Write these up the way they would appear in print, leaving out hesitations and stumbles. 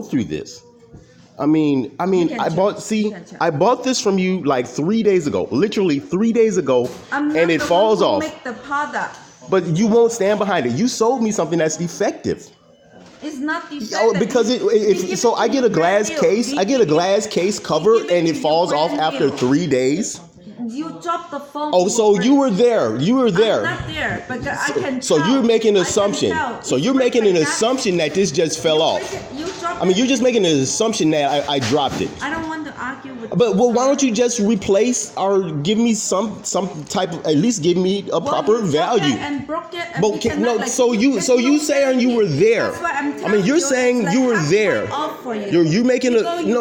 go through this. I mean, I bought this from you like 3 days ago, literally 3 days ago, and it falls off. Make the product. But you won't stand behind it. You sold me something that's defective. It's not defective. Oh, because so I get a glass case. I get a glass case cover, and it falls off after 3 days. You dropped the phone. Oh, so you were there. You were there. I'm not there, but I can. So you're making an assumption. So you're making an assumption that this just fell off. I mean, you're just making an assumption that I dropped it. I don't want to argue with. But well, why don't you just replace or give me some type of, at least give me a proper value? And broke it. And but no, like, so you saying you were there. That's what I'm I mean, you're saying you were there. You're making a no.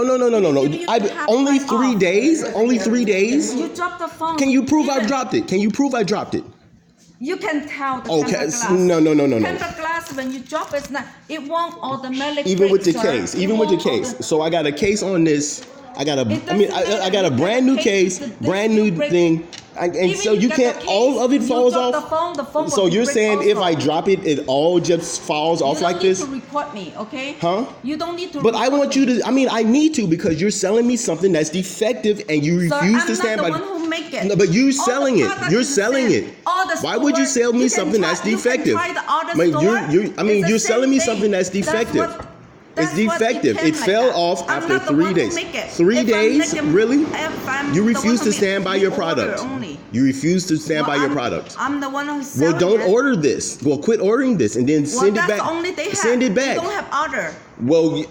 Only 3 days. Only 3 days. You dropped the phone. Can you prove I dropped it? Can you prove I dropped it? You can tell the okay. tempered glass. No. Tempered glass, when you drop it won't automatically. Even with the case. Even with the case. So I got a case on this. I got a brand new case, brand new thing. And so you can't, all of it falls off. The phone so you're saying if I drop it, it all just falls off like this? You don't need to report me, okay? Huh? You don't need to. But I want you to. I need to, because you're selling me something that's defective, and you refuse to stand by. I'm not the one who make it. No, but you're selling it. You're selling it. Why would you sell me something that's defective? You're selling me something that's defective. It's defective. It fell off after 3 days. 3 days? Really? You refuse to stand by your product. You refuse to stand by your product. I'm the one who's selling it. Well, don't order this. Well, quit ordering this and then send it back. Send it back. They don't have order. Well,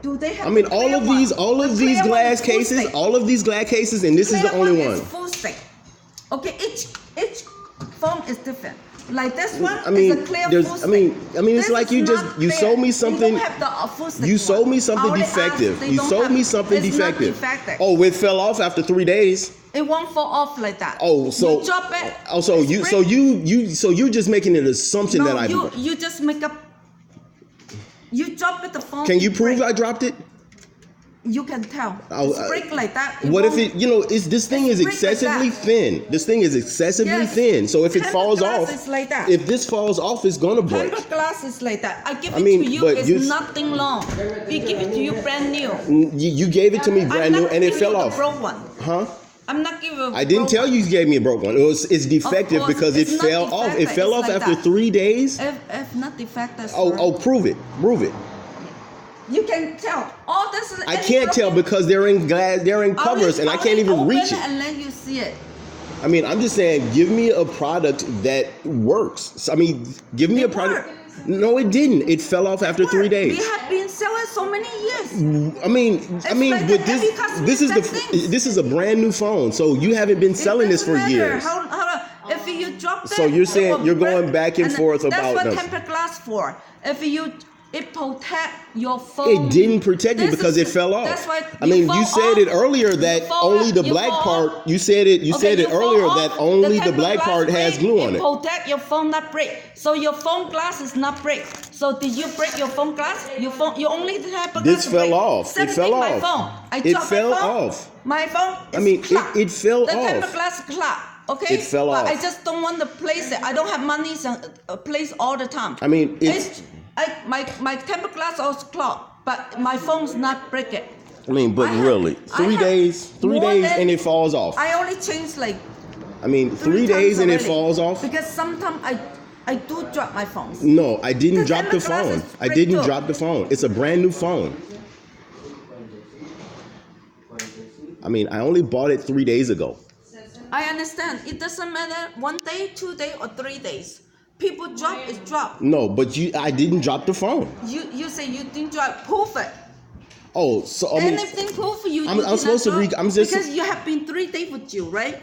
Do they have? all of these glass cases, and this is the only one. Full stick. Okay, each phone is different. Like this one is a clear full stick. It's like you sold me something. You sold me something defective. You sold me something defective. Oh, it fell off after 3 days. It won't fall off like that. Oh, so you drop it. Oh, so you're just making an assumption that you just make up. You drop it the phone. Can you prove I dropped it? You can tell. It's break like that. What if it? This thing is excessively thin. This thing is excessively thin. So if it falls off, like that. If this falls off, it's gonna break. Tempered glass is like that. I give it to you. It's nothing long. We give it to you brand new. You gave it to me brand new, and it fell off. Broke one. Huh? I'm not giving. I didn't tell you gave me a broke one. It's defective because it fell off. It fell off after 3 days. If not defective. Prove it. Prove it. You can tell. All this is. I can't tell because they're in glass. They're in covers, and I can't even reach it. And then you see it. I'm just saying, give me a product that works. Give me a product. No, it didn't. It fell off after 3 days. We have been selling so many years. But this is a brand new phone, so you haven't been selling this for years. If you drop it, so you're saying you're going back and forth about. That's what tempered glass for. It protect your phone. It didn't protect it because it fell off. That's why you said it earlier that only the black part. You said it earlier that only the black part has glue on it. Protect your phone not break. So your phone glass is not break. So did you break your phone glass? You only have a glass. This fell off. It fell off. My phone. It fell off. My phone. It fell off. The tempered glass clock. Okay. It fell off. I just don't want to place it. I don't have money to place all the time. My tempered glass is clogged, but my phone's not breaking. Really, 3 days, and it falls off. I only changed 3 days and it falls off. Because sometimes I do drop my phone. No, I didn't drop the phone. I didn't drop the phone. It's a brand new phone. I only bought it 3 days ago. I understand. It doesn't matter 1 day, 2 days, or 3 days. People drop, it's drop. No, but I didn't drop the phone. You say you didn't drop. Proof it. Oh, so anything proof you? I'm supposed to read. Because you have been 3 days with you, right?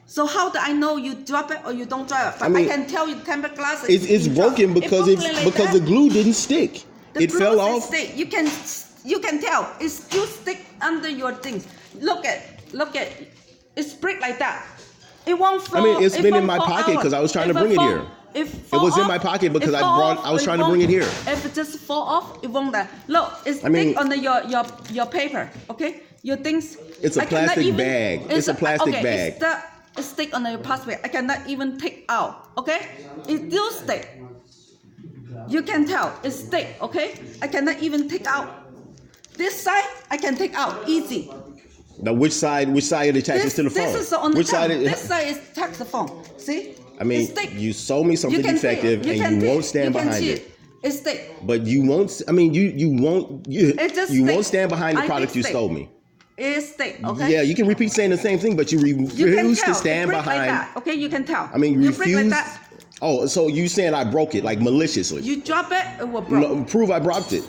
So how do I know you drop it or you don't drop it? I can tell you tempered glass. It's broken because the glue didn't stick. It fell off. You can tell it still stick under your things. Look at. It's break like that. It won't fall. It's been in my pocket because I was trying to bring it here. It was in my pocket because I was trying to bring it here. If it just fall off, it won't. Look, it's stick under your paper. Okay, your things. It's a plastic bag. It's a plastic bag. It's stick under your plastic bag. I cannot even take out. Okay, it still stick. You can tell it's stick, okay? I cannot even take out. This side, I can take out easy. Now, which side it attaches to the phone? This is on the top. This side is attached to the phone. See? I mean, you sold me something defective, and you won't stand behind it. It's stick. But you won't. I mean, you won't stand behind the product you stole me. It's stick, okay? Yeah, you can repeat saying the same thing, but you refuse to stand behind. Like that. Okay, you can tell. I mean, you refuse. Like that. Oh, so you saying I broke it like maliciously? You drop it will broke. No, prove I dropped it.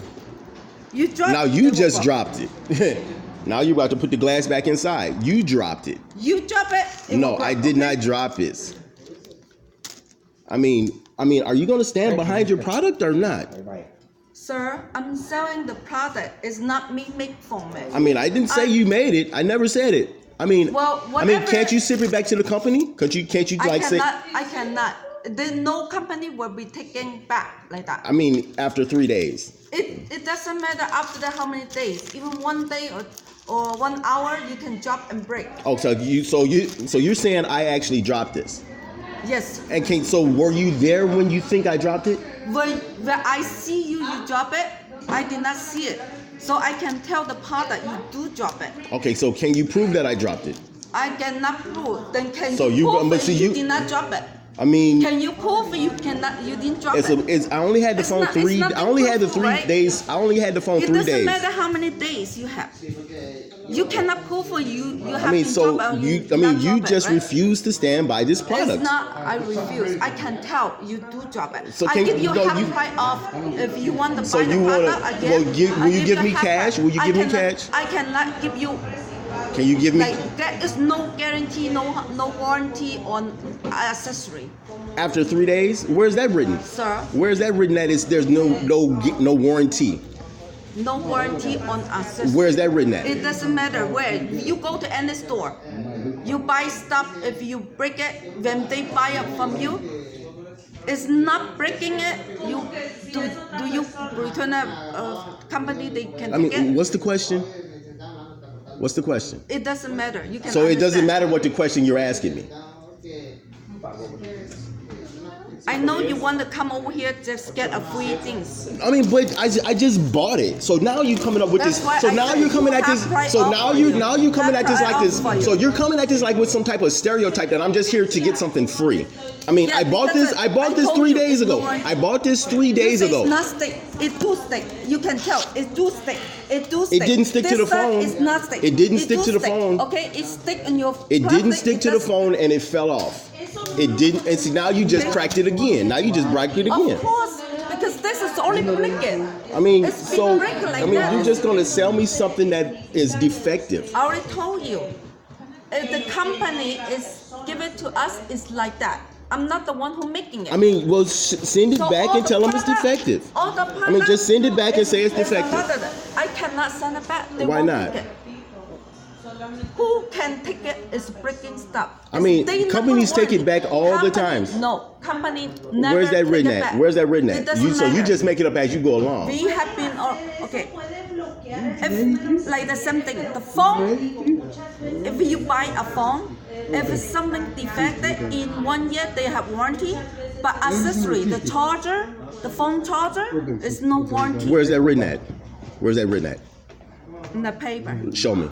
You dropped it. Now you just dropped it. Now you're about to put the glass back inside. You dropped it. You drop it. No, I did not drop it. I mean, are you going to stand behind your product or not? Sir, I'm selling the product. It's not me make phone man. I mean, I didn't say you made it. I never said it. I mean, can't you ship it back to the company? Can't you say? I cannot. No company will be taking back like that. I mean, after 3 days. It doesn't matter after that how many days. Even 1 day or 1 hour, you can drop and break. Oh, so you're saying I actually dropped this? Yes. And so were you there when you think I dropped it? When I see you drop it, I did not see it. So I can tell the product you do drop it. Okay, so can you prove that I dropped it? I cannot prove. Then can you prove you did not drop it? I mean, can you prove you didn't drop it? I only had the phone 3 days. I only had the 3 days. It doesn't matter how many days you have. You cannot prove you have you just refuse to stand by this product. It's not I refuse. I can tell you do drop it. So I give you half price off if you want to buy the product again. Will you give me cash? Will you give me cash? I cannot give you. Can you give me? There is no guarantee, no warranty on accessory. After 3 days, where's that written? Sir. Where's that written that there's no warranty? No warranty on accessory. Where's that written at? It doesn't matter where. You go to any store, you buy stuff. If you break it, when they buy it from you, it's not breaking it. Do you return a company? They can. Take it? What's the question? What's the question? It doesn't matter. You can. So it doesn't matter what the question you're asking me. I know you want to come over here just get a free things. I mean, but I just bought it. So now you're coming up with this. So now you're coming at this. So now you're coming at this like this. So you're coming at this like with some type of stereotype that I'm just here to get something free. I mean, I bought this 3 days ago. I bought this 3 days ago. It's not stick. It's too stick. You can tell. It's too stick. It didn't stick to the phone. It's not stick. It didn't stick to the phone. Okay, it stick on your. It didn't stick to the phone and it fell off. It didn't. And see, now you just cracked it again. Now you just cracked it again. Of course, because this is only blinking. I mean, you're just gonna sell me something that is defective. I already told you. If the company is give it to us, it's like that. I'm not the one who making it. I mean, well, send it back and tell them it's defective. I mean, just send it back and say it's defective. I cannot send it back. Why not? Who can take it is breaking stuff. I mean, companies take it back all the time. No, company never. Where's that written at? Where's that written at? So you just make it up as you go along. We have been, okay. If, like the same thing, the phone, if you buy a phone, if it's something defective, in 1 year they have warranty, but accessory, the charger, the phone charger, is no warranty. Where's that written at? Where's that written at? In the paper. Show me.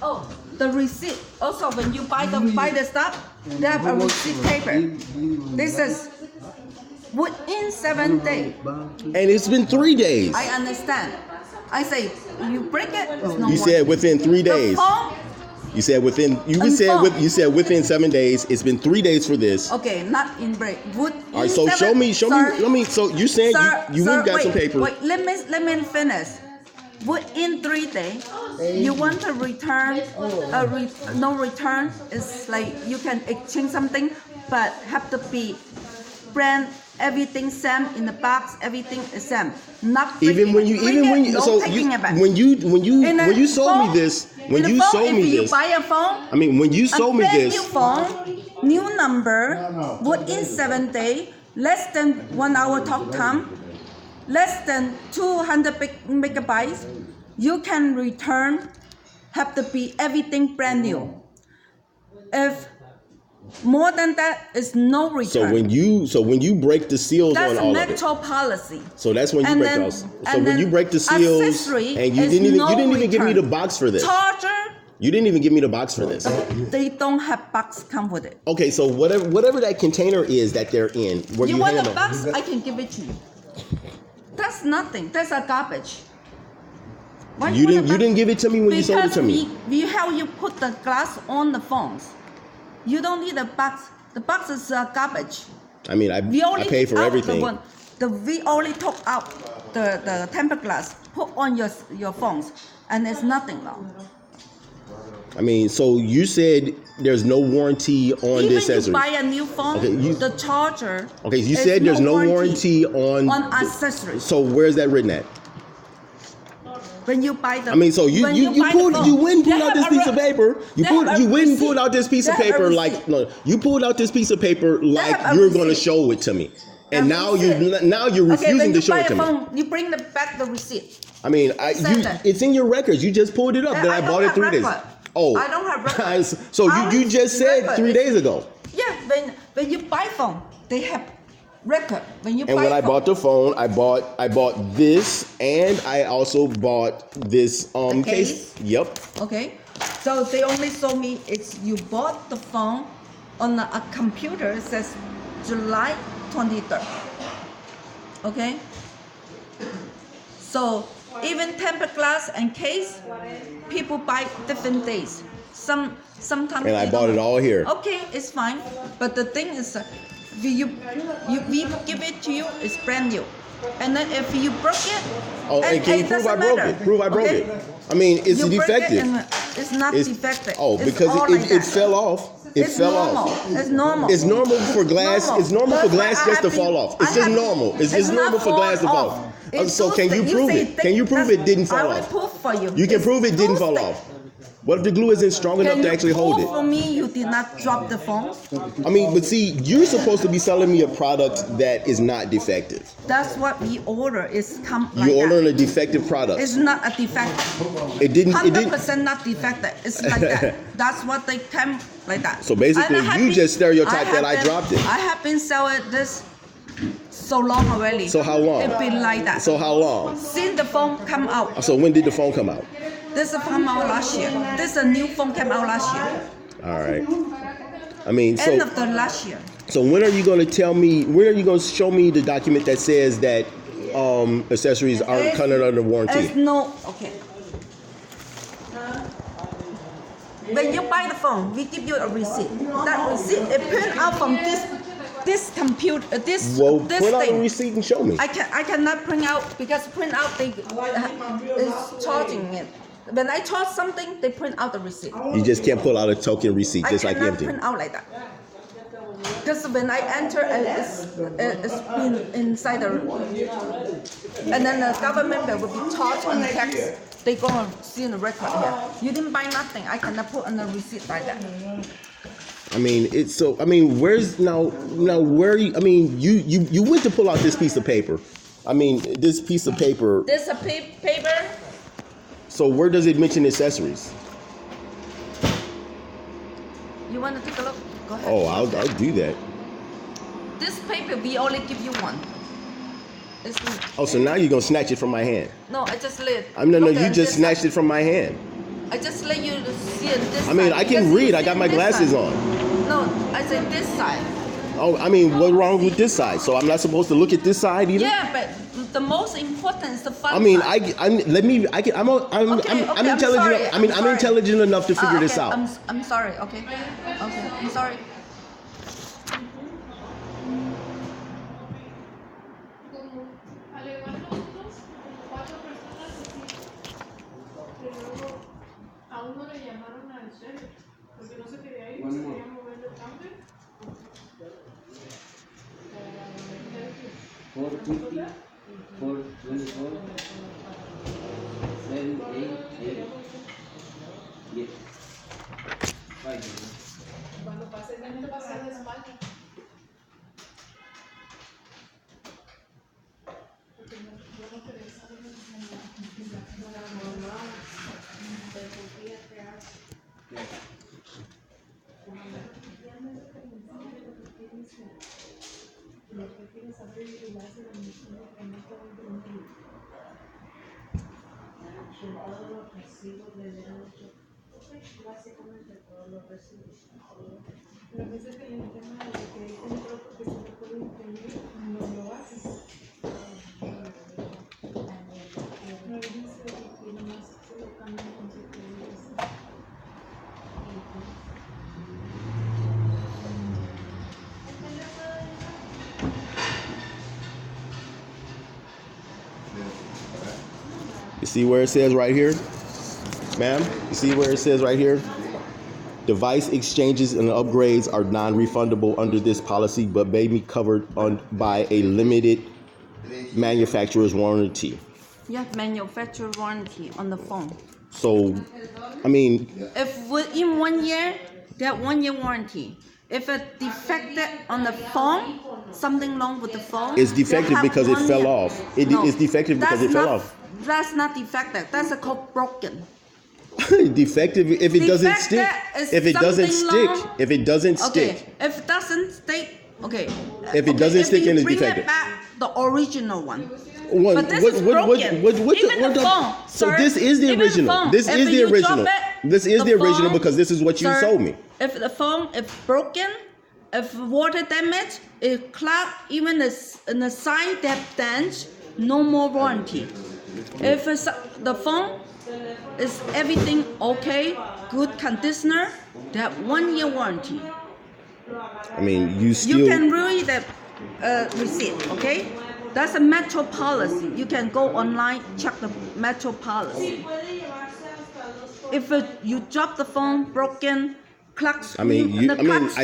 Oh, the receipt. Also, when you buy the stuff, they have a receipt paper. This is within 7 days. And it's been 3 days. I understand. I say you break it. It's no you said within 3 days. The phone, you said within. You said within 7 days. It's been 3 days for this. Okay, not in break. All right, so show me. Let me. So you're saying you got some paper. Wait, let me finish. Within 3 days, you want to return. No return is like you can exchange something, but have to be brand. Everything same in the box. Everything is same. Not when you sold me this. When you sold me this. If you buy a phone. I mean, when you sold me this. New phone, new number. Within 7 days, less than 1 hour talk time, less than 200 megabytes. You can return, have to be everything brand new. If more than that, is no return. So when you break the seals on all of it. That's a metro policy. So that's when you break those. So when you break the seals, and you didn't even give me the box for this. Charger. You didn't even give me the box for this. They don't have box come with it. Okay, so whatever that container is that they're in, where you want a box, I can give it to you. That's nothing. That's a garbage. Why you didn't give it to me when you sold it to me. Because how you put the glass on the phones. You don't need a box. The box is garbage. I mean, I pay for everything. We only took out the tempered glass, put on your phones, and it's nothing now. I mean, so you said there's no warranty on the accessories. Even you buy a new phone, the charger. Okay, you said there's no warranty on accessories. So where's that written at? When you buy the, I mean, so you went and pulled out this piece of paper. You went and pulled out this piece of paper like you pulled out this piece of paper like you're going to show it to me, and now you're refusing to show it to me. You bring back the receipt. I mean, it's in your records. You just pulled it up that I bought it 3 days. Oh, I don't have records. So you just said 3 days ago. Yeah, when you buy phone, they have record. When I bought the phone, I bought this, and I also bought this case. Yep. Okay. So they only told me you bought the phone on a computer. It says July 23rd. Okay. So even tempered glass and case, people buy different days. Sometimes. And I bought it all here. Okay, it's fine. But the thing is, we give it to you, it's brand new. And then if you broke it, and can you prove I broke it? Prove I broke it. I mean, it's defective. It's not defective. Oh, because it fell off. It fell off. It's normal. It's normal for glass. It's normal for glass just to fall off. It's just normal. It's just normal for glass to fall off. So can you prove it? Can you prove it didn't fall off? I will prove for you. You can prove it didn't fall off. What if the glue isn't strong enough to actually hold it? For me, you did not drop the phone. I mean, but see, you're supposed to be selling me a product that is not defective. That's what we order. It's come like You're ordering a defective product. It's not a defective. It didn't. 100% not defective. It's like that. That's what they come like that. So basically, you just stereotyped that I dropped it. I have been selling this so long already. So how long? It's been like that. So how long? Since the phone come out. So when did the phone come out? This came out last year. This a new phone came out last year. All right. I mean, end of the last year. So when are you going to tell me? When are you going to show me the document that says that accessories aren't covered under warranty? Okay. When you buy the phone, we give you a receipt. That receipt is print out from this computer, this print thing. out the receipt and show me. I cannot print out because print out is charging it. When I charge something, they print out the receipt. You just can't pull out a token receipt just like empty. I cannot print out like that. Because when I enter, it's been inside the room. And then the government will be charged on tax. They're going to see in the record here. You didn't buy nothing. I cannot put on the receipt like that. I mean, it's so. I mean, where's now? Where? I mean, you went to pull out this piece of paper. I mean, this piece of paper. This a paper. So where does it mention accessories? You want to take a look? Go ahead. Oh, I'll do that. This paper we only give you one. So now you're gonna snatch it from my hand? No, I just let. No, you just snatched it from my hand. I just let you see it this side. I mean, I can read. I got my glasses on. No, I said this side. Oh, I mean, what's wrong with this side? So I'm not supposed to look at this side either? Yeah, but the most important is the front side. I mean, side. I'm intelligent. Sorry, I'm intelligent enough to figure this out. I'm sorry. Okay, I'm sorry. Cuando pase, tiene que pasar de espalda. Porque yo no quería saber. Lo que quieres abrir y le hace la misión que no está dentro. Todos los recibos de derecho, básicamente todos los recibos. Pero a veces que el tema de que hay control porque se te puede imprimir, no lo haces. No dice que nomás se lo cambian con su You see where it says right here, ma'am? You see where it says right here? Device exchanges and upgrades are non-refundable under this policy, but may be covered by a limited manufacturer's warranty. You have manufacturer warranty on the phone. So, I mean, if within 1 year, they have 1 year warranty. If it defected on the phone, something wrong with the phone. It's defective because it fell off. It's defective because it fell off. That's not defective. That's called broken. Defective if it doesn't stick. If it doesn't stick. If it doesn't stick. If it doesn't stick, okay. If it doesn't stick, then it's defective. Bring it back, the original one. But this is broken. Even the phone. So this is the original. This is the original. This is the original because this is what you sold me. If the phone is broken, if water damage, if clogged, even the side damage, no more warranty. If the phone is everything okay, good conditioner, they have 1 year warranty. I mean, you can read the receipt, okay? That's a Metro policy. You can go online, check the Metro policy. If you drop the phone, broken, clogged, I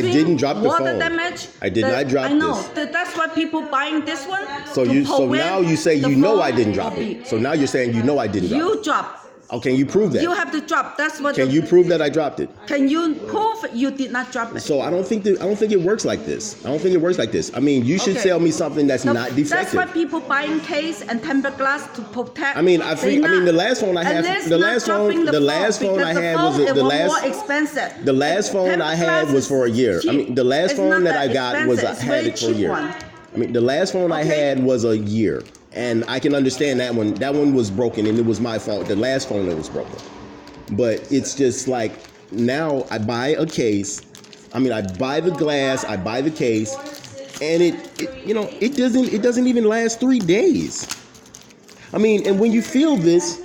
didn't drop the water phone. Damage. I did not drop this. I know. That's why people buying this one. So now you say you know I didn't drop it. So now you're saying you know I didn't drop it. You dropped. Oh, can you prove that? You have to drop. That's what. Can you prove that I dropped it? Can you prove you did not drop it? So I don't think it works like this. I don't think it works like this. I mean, you should sell me something that's not defective. That's why people buying case and tempered glass to protect. I mean, the last phone I had, the last phone I had was more expensive. The last phone I had was for a year. I mean, the last phone that I got was I had it for a year. I mean, the last phone I had was a year. And I can understand that one. That one was broken, and it was my fault. The last phone that was broken. But it's just like now I buy a case. I mean, I buy the glass, I buy the case, and it doesn't even last 3 days. I mean, and when you feel this,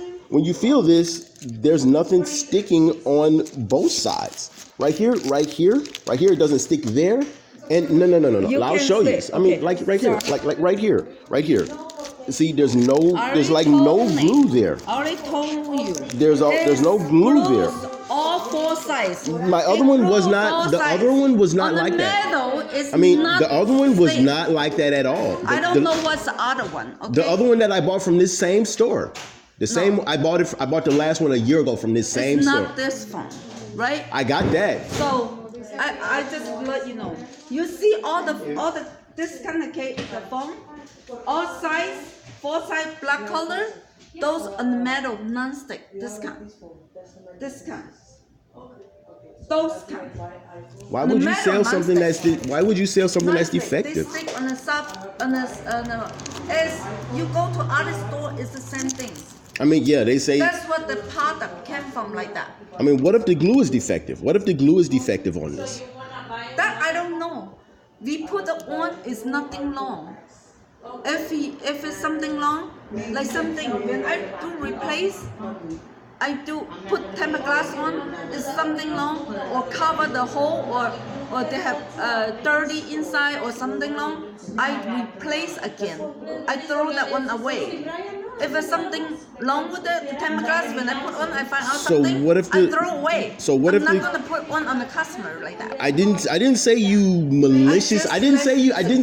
there's nothing sticking on both sides. Right here, it doesn't stick there. And no. I'll show you. I mean, like right here, like right here. See, there's like no glue there. I already told you. There's no glue there. All four sides. My other one was not. The other one was not like that. I mean, the other one was not like that at all. I don't know what's the other one. Okay? The other one that I bought from this same store. The same. I bought the last one a year ago from this same store. It's not this phone, right? I got that. So I just let you know. You see all the this kind of case, the phone, all sides. 4 sides black color, those on the metal non-stick. This kind. Those kind. Why would you sell something that's defective? They stick on the soft, is you go to other store, it's the same thing. I mean, yeah, they say that's what the product came from, like that. I mean, what if the glue is defective? What if the glue is defective on this? That I don't know. We put it on, is nothing wrong. If it's something wrong, like something, when I do replace, I do put tempered glass on, is something wrong, or cover the hole, or they have dirty inside or something wrong, I replace again. I throw that one away. If there's something wrong with the tempered glass, when I put on, I find out something, I throw away. So what I'm not gonna put one on the customer like that. I didn't say you malicious. I didn't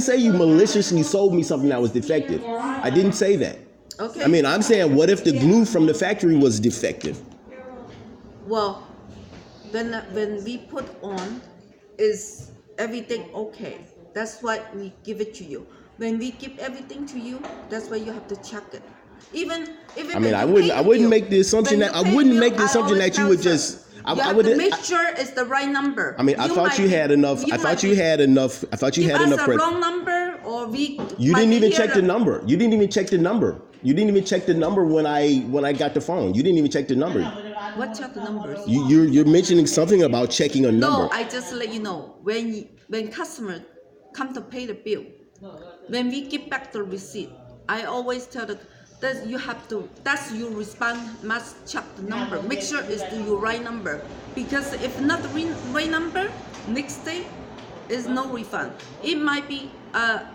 say you maliciously sold me something that was defective. I didn't say that. Okay. I mean, I'm saying, what if the glue from the factory was defective? Well, when we put on, is everything okay? That's why we give it to you. When we give everything to you, that's why you have to check it. Even I mean, I wouldn't make the assumption that you would just. You have to make sure it's the right number. I mean, I thought you had enough. I thought you had enough. I thought you had enough. Give us a wrong number, or we. You didn't even check the number. You didn't even check the number. You didn't even check the number when I got the phone. You didn't even check the number. What check the numbers? You're mentioning something about checking a number. No, I just let you know when customer come to pay the bill, when we give back the receipt, I always tell that you have to. That's your response. Must check the number. Make sure it's the right number, because if not the right number, next day is no refund. It might be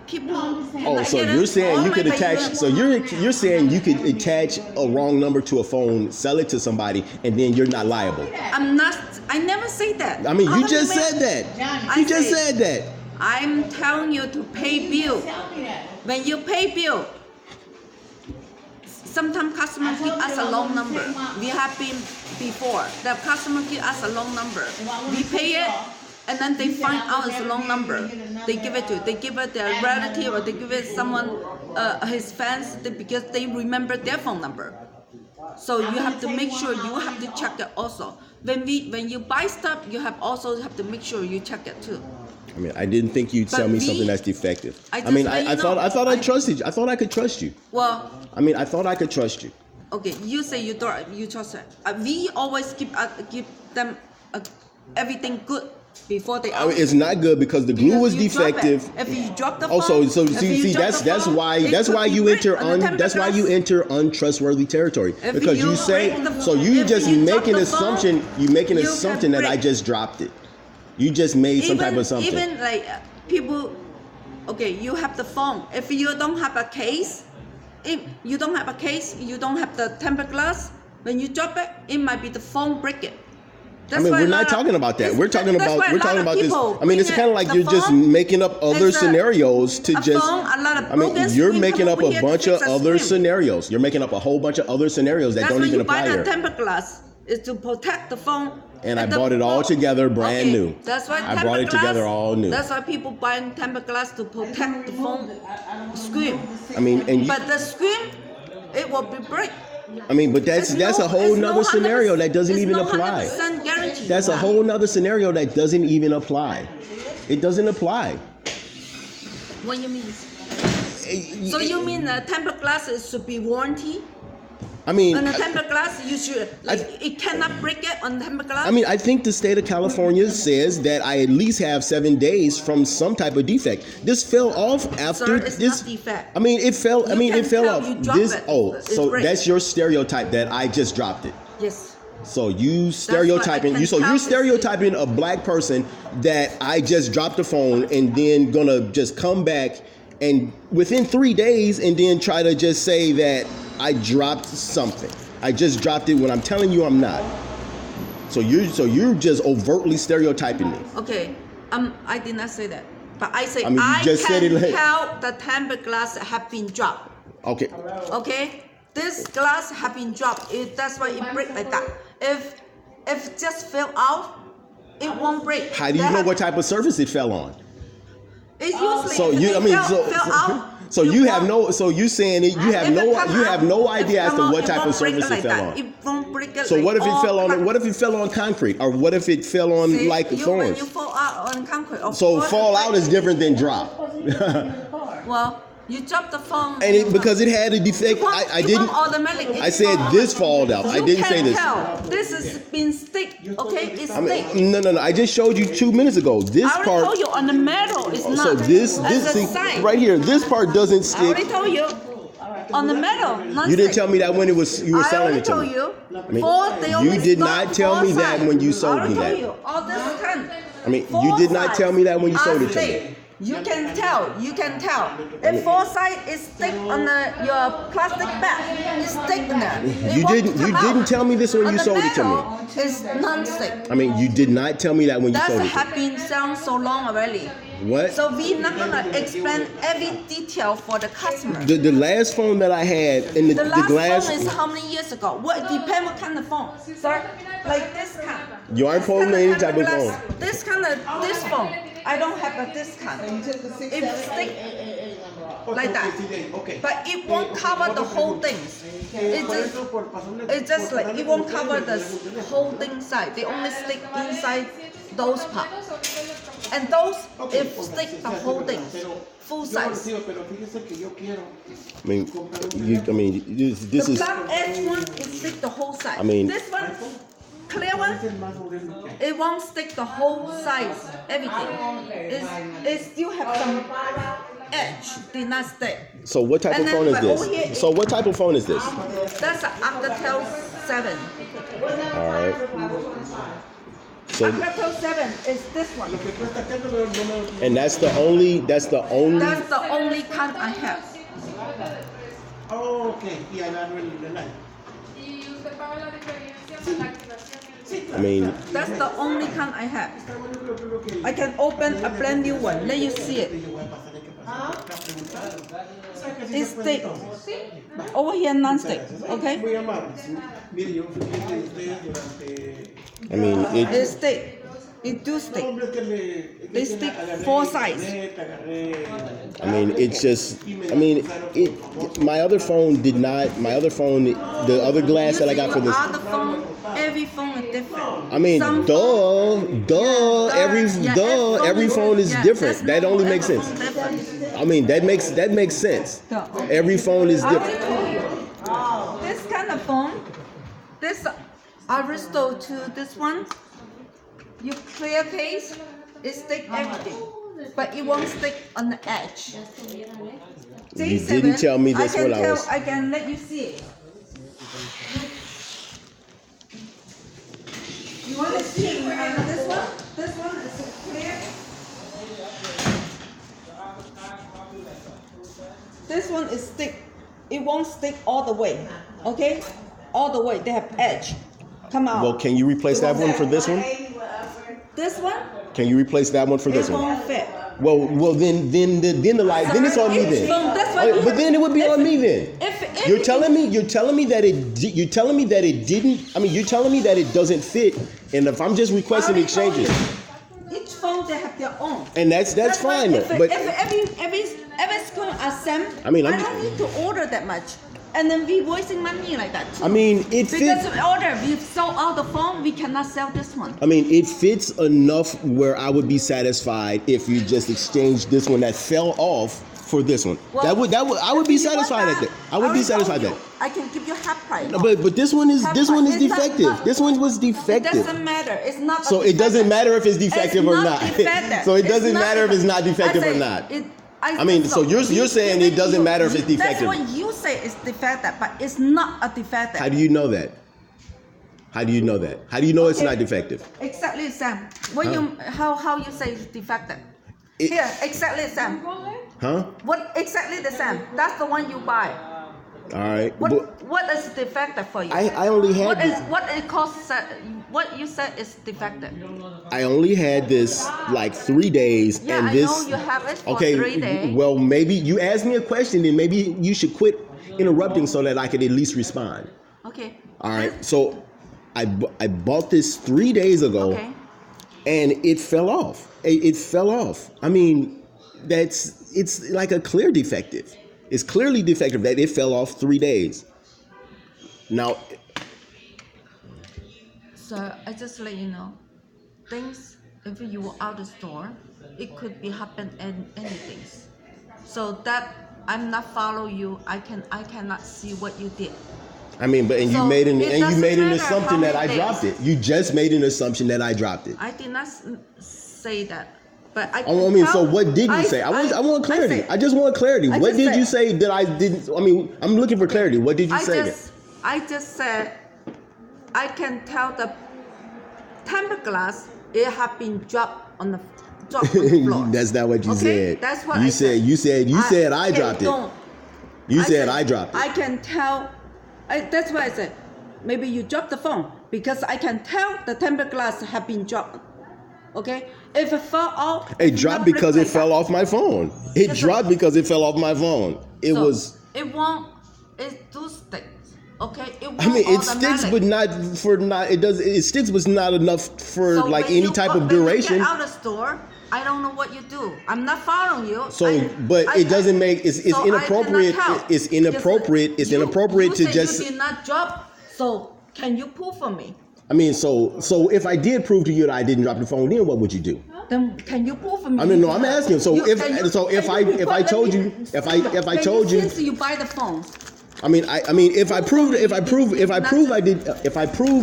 people. Oh, so you're saying you could attach? So you're saying you could attach a wrong number to a phone, sell it to somebody, and then you're not liable? I'm not. I never say that. I mean, you just said that. You just said that. I'm telling you to pay bill. When you pay bill, sometimes customers give us a long number. We have been before. The customer give us a long number. We pay it, and then they find out it's a long number. They give it to. They give it their relative, or they give it someone, his fans, because they remember their phone number. So you have to make sure you have to check it also. When you buy stuff, you also have to make sure you check it too. I mean, I didn't think you'd tell me something that's defective. I thought I trusted you. I thought I could trust you. Well, I mean, I thought I could trust you. Okay, you say you trust it. We always give them everything good before they. I mean, it's not good because the glue was defective. If you drop the phone, see that's why you enter untrustworthy territory, because you say you just make an assumption. You make an assumption that I just dropped it. You just made some type of assumption. Even like people, okay, you have the phone. If you don't have a case, you don't have the tempered glass. When you drop it, it might be the phone break it. I mean, we're not talking about that. We're talking about this. I mean, it's kind of like you're just making up other scenarios to just. I mean, you're making up a bunch of other scenarios. You're making up a whole bunch of other scenarios that don't even apply here. That's why you buy the tempered glass is to protect the phone. And I bought it all together brand new. That's why I brought it together all new. That's why people buying tempered glass to protect the phone screen. I mean, but the screen, it will be break. I mean, but that's a whole nother scenario that doesn't even apply. That's a whole nother scenario that doesn't even apply. It doesn't apply. What do you mean? So you mean the tempered glass should be warranty? I mean, on a tempered glass, you should it cannot break it on tempered glass. I mean, I think the state of California says that I at least have 7 days from some type of defect. This fell off after Sir, it's this. Not defect. I mean, it fell. It fell off. So break. That's your stereotype that I just dropped it. Yes. So you're stereotyping a black person that I just dropped the phone and then gonna just come back and within 3 days and then try to just say that I dropped something. I just dropped it when I'm telling you I'm not. So you're just overtly stereotyping me. Okay, I did not say that, but I say I can tell the tempered glass have been dropped. Okay. Okay, this glass have been dropped. That's why it break like that. If it just fell out, it won't break. How do you know what type of surface it fell on? It's usually fell out. So you have no. So you saying it? You have no idea as to what type of surface it fell on. It won't break it. So what if it fell on? What if it fell on concrete, or what if it fell on thorns? When you fall out on concrete. So fall out is different than drop. Well, you dropped the phone. And because it had a defect, I didn't. I said this fall out. I didn't say this. This has been stick. Okay, it's stick. No. I just showed you 2 minutes ago. This part. I already told you on the metal is not. So this right here, this part doesn't stick. I already told you. On the metal, not You didn't tell me that when you were selling it to me. I already told you. You did not tell me that when you sold me that. I already told you. All this time. I mean, you did not tell me that when you sold it to me. You can tell. If foresight is stick on your plastic bag, it's stick there. You didn't tell me this when you sold it to me. It's non-stick. I mean, you did not tell me that when you sold it to me. That has been selling so long already. What? So we're not gonna explain every detail for the customer. The last phone that I had in the last glass phone is how many years ago? What depends what kind of phone, sir? Like this kind. You aren't holding any type of phone. This phone. I don't have a this kind. If stick. like that. But it won't cover the whole thing. It's just like it won't cover the whole thing side. They only stick inside those parts. And those, if stick the whole thing, full size. I mean, this The is. black edge one, it stick the whole size. I mean, this one, clear one, it won't stick the whole size, everything. It still have some edge, did not stick. So what type of phone is this? So what type of phone is this? That's an Alcatel 7. All right. So, Alcatel 7 is this one. and that's the only. That's the only kind I have. Oh, okay. Y agarro el line. I mean, That's the only kind I have. I can open a brand new one. Let you see it. It's thick. Over here, non-stick. Okay? I mean, It's thick. It do stick. They stick 4 sides. I mean, it's just. I mean, my other phone did not. My other phone, the other glass that I got for this. Other phone, every phone is different. I mean, Some every phone is different. That only makes sense. I mean, that makes sense. Every phone is different. This kind of phone, this Aristo to this one, you clear case, it stick everything, but it won't stick on the edge. You didn't tell me this when I was. I can let you see it. You want to see this one? This one is clear. This one is stick. It won't stick all the way. Okay? All the way. They have edge. Come out. Well, can you replace that one for this one? This one? Can you replace that one for this It one? won't fit. Well, then the light. Then it's on me then. But then it would be on me then. You're telling me that it didn't. I mean, you're telling me that it doesn't fit. And if I'm just requesting exchanges, each phone they have their own. and that's fine though. But if every school assemble, I mean, I don't need to order that much. And then we wasting money like that too. I mean, it because fits. we order, we sold out the phone, we cannot sell this one. I mean, it fits enough where I would be satisfied if you just exchanged this one that fell off for this one. Well, I would be satisfied at that. I would be satisfied at that. I can give you half price. No, but this one is defective. This one was It defective. doesn't matter. It's not. So it doesn't matter if it's defective or not. So it doesn't matter if it's not defective or not. I mean, so you're saying it doesn't matter if it's defective. That's what you say is defective, but it's not a defective. How do you know that? How do you know that? How do you know it's not defective? Exactly, Sam. How you say it's defective? Here, exactly, Sam. Huh? What exactly the same? That's the one you buy. All right. What is defective for you? I only had what you said is defective. I only had this like 3 days, Yeah, and I this. know you have it for Okay. 3 days. Well, maybe you asked me a question, and maybe you should quit interrupting so that I could at least respond. Okay. All right. So I bought this 3 days ago, Okay. and it fell off. It fell off. I mean, it's like a clear defective. It's clearly defective that it fell off 3 days. Now. So I just let you know, things if you were out the store, it could be happen anything. So that I'm not follow you. I cannot see what you did. I mean, you made an assumption that I dropped it. You just made an assumption that I dropped it. I did not say that. But so what did you say? I want clarity. I just want clarity. What did you say that I didn't? I mean, I'm looking for clarity. What did you say? I just said I can tell the temper glass it have been dropped on the floor. That's not what you said. That's what you said. You said I dropped it. You said I dropped it. I can tell. That's why I said maybe you dropped the phone because I can tell the temper glass have been dropped. Okay, if it fell off, it dropped because it fell off my phone. It dropped because it fell off my phone. It won't. It do stick. Okay. It sticks, but not for not. It does. It sticks, but not enough for like any type of duration. When you get out of the store, I don't know what you do. I'm not following you. So, it doesn't make it's so inappropriate. It's inappropriate. It's inappropriate to just. You did not drop. So can you prove for me? I mean, so if I did prove to you that I didn't drop the phone, then what would you do? Then can you prove for me? I mean, no, I'm asking. So if I told you since you buy the phone. I mean, if I proved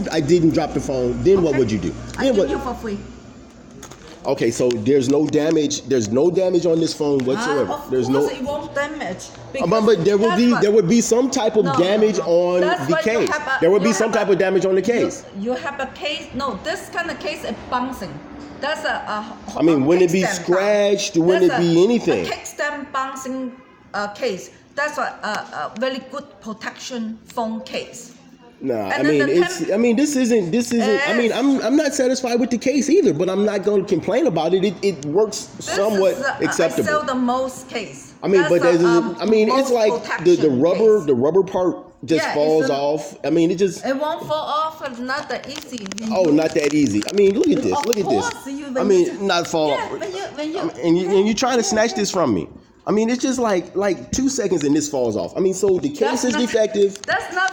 I didn't drop the phone, then what would you do? I give you for free. Okay, so there's no damage. There's no damage on this phone whatsoever. Of there's course it won't damage. But there would be some type of damage on the case. There would be some type of damage on the case. You have a case. No, this kind of case is bouncing. That's I mean, wouldn't it be scratched? Wouldn't it be anything? A kickstand bouncing case. That's a very good protection phone case. No, I mean, this isn't. I mean, I'm not satisfied with the case either, but I'm not going to complain about it. It works somewhat acceptable. I sell the most case. I mean, but it's like the rubber part just falls off. I mean, it won't fall off. It's not that easy. Not that easy. I mean, look at this. Look at this. I mean, not fall off. And you're trying to snatch this from me. I mean, it's just like 2 seconds and this falls off. I mean, so the case is defective. That's not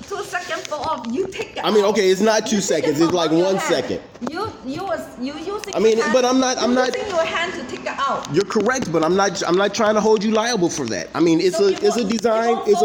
2 seconds fall off. You take it. I mean, okay, it's not 2 seconds. It's like 1 second. You using. I mean, but I'm not. Using your hand to take it out. You're correct, but I'm not trying to hold you liable for that. I mean, it's a design. It's a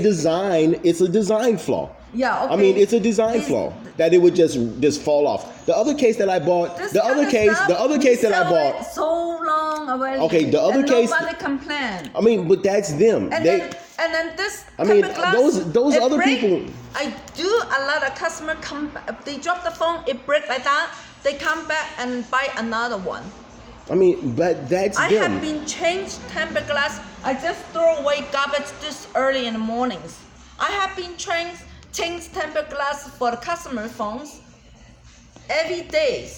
design. It's a design flaw. Yeah. Okay. I mean, it's a design flaw that it would just fall off. The other case that I bought. The other case that I bought. So long already. Okay, the other case. Nobody complained. I mean, but that's them. And then this. I mean, those other people. I do a lot of customer come. They drop the phone, it break like that. They come back and buy another one. I mean, but that's them. I have been changed temper glass. I just throw away garbage this early in the mornings. I have been change temper glass for the customer phones every day.